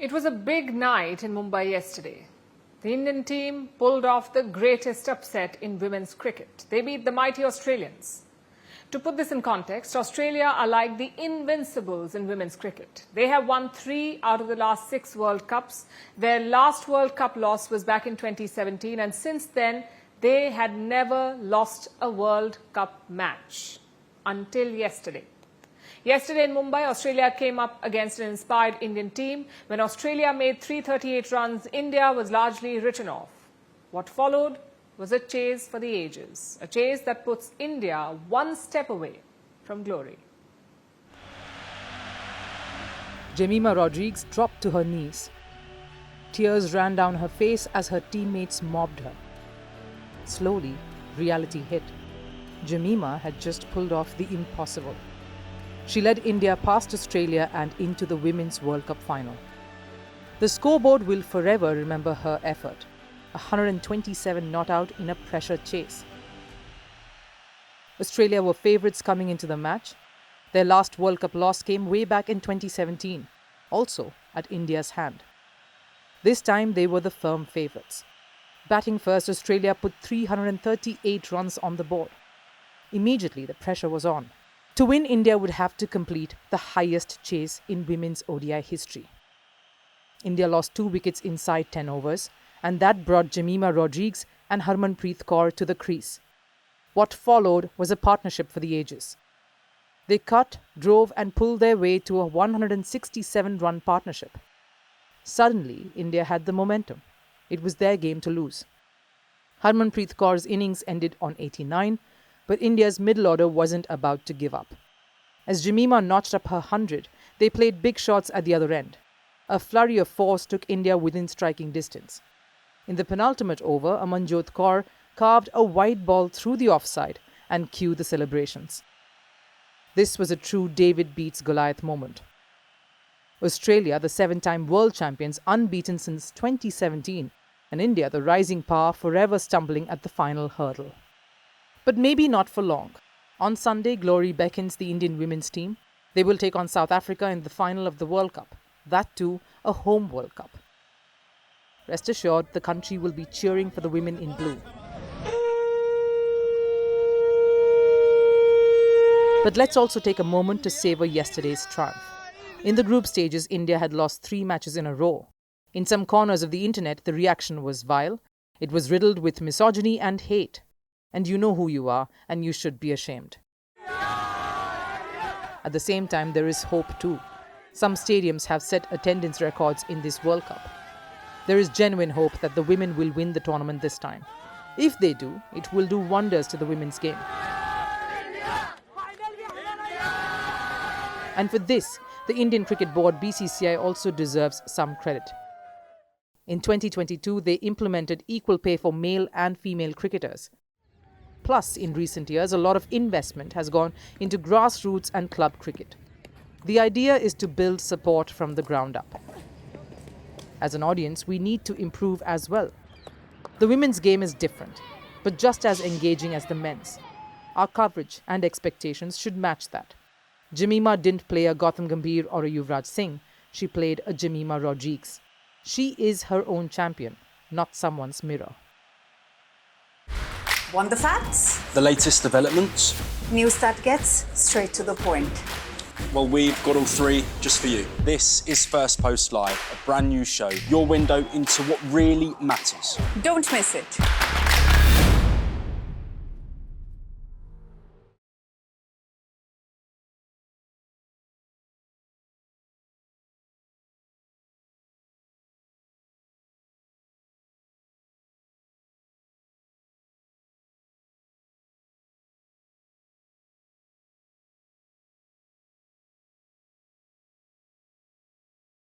It was a big night in Mumbai yesterday. The Indian team pulled off the greatest upset in women's cricket. They beat the mighty Australians. To put this in context, Australia are like the invincibles in women's cricket. They have won 3 out of the last 6 World Cups. Their last World Cup loss was back in 2017, and since then, they had never lost a World Cup match until yesterday. Yesterday in Mumbai, Australia came up against an inspired Indian team. When Australia made 338 runs, India was largely written off. What followed was a chase for the ages, a chase that puts India one step away from glory. Jemimah Rodrigues dropped to her knees. Tears ran down her face as her teammates mobbed her. Slowly, reality hit. Jemimah had just pulled off the impossible. She led India past Australia and into the Women's World Cup final. The scoreboard will forever remember her effort. 127 not out in a pressure chase. Australia were favourites coming into the match. Their last World Cup loss came way back in 2017, also at India's hand. This time they were the firm favourites. Batting first, Australia put 338 runs on the board. Immediately the pressure was on. To win, India would have to complete the highest chase in women's ODI history. India lost 2 wickets inside 10 overs, and that brought Jemimah Rodrigues and Harmanpreet Kaur to the crease. What followed was a partnership for the ages. They cut, drove and pulled their way to a 167-run partnership. Suddenly, India had the momentum. It was their game to lose. Harmanpreet Kaur's innings ended on 89, but India's middle order wasn't about to give up. As Jemimah notched up her 100, they played big shots at the other end. A flurry of force took India within striking distance. In the penultimate over, Amanjot Kaur carved a wide ball through the offside and cued the celebrations. This was a true David beats Goliath moment. Australia, the 7-time world champions, unbeaten since 2017, and India, the rising power, forever stumbling at the final hurdle. But maybe not for long. On Sunday, glory beckons the Indian women's team. They will take on South Africa in the final of the World Cup. That too, a home World Cup. Rest assured, the country will be cheering for the women in blue. But let's also take a moment to savour yesterday's triumph. In the group stages, India had lost 3 matches in a row. In some corners of the internet, the reaction was vile. It was riddled with misogyny and hate. And you know who you are, and you should be ashamed. At the same time, there is hope too. Some stadiums have set attendance records in this World Cup. There is genuine hope that the women will win the tournament this time. If they do, it will do wonders to the women's game. And for this, the Indian Cricket Board (BCCI) also deserves some credit. In 2022, they implemented equal pay for male and female cricketers. Plus, in recent years, a lot of investment has gone into grassroots and club cricket. The idea is to build support from the ground up. As an audience, we need to improve as well. The women's game is different, but just as engaging as the men's. Our coverage and expectations should match that. Jemimah didn't play a Gautam Gambhir or a Yuvraj Singh. She played a Jemimah Rodrigues. She is her own champion, not someone's mirror. Want the facts? The latest developments? News that gets straight to the point. Well, we've got all 3 just for you. This is Firstpost Live, a brand new show, your window into what really matters. Don't miss it.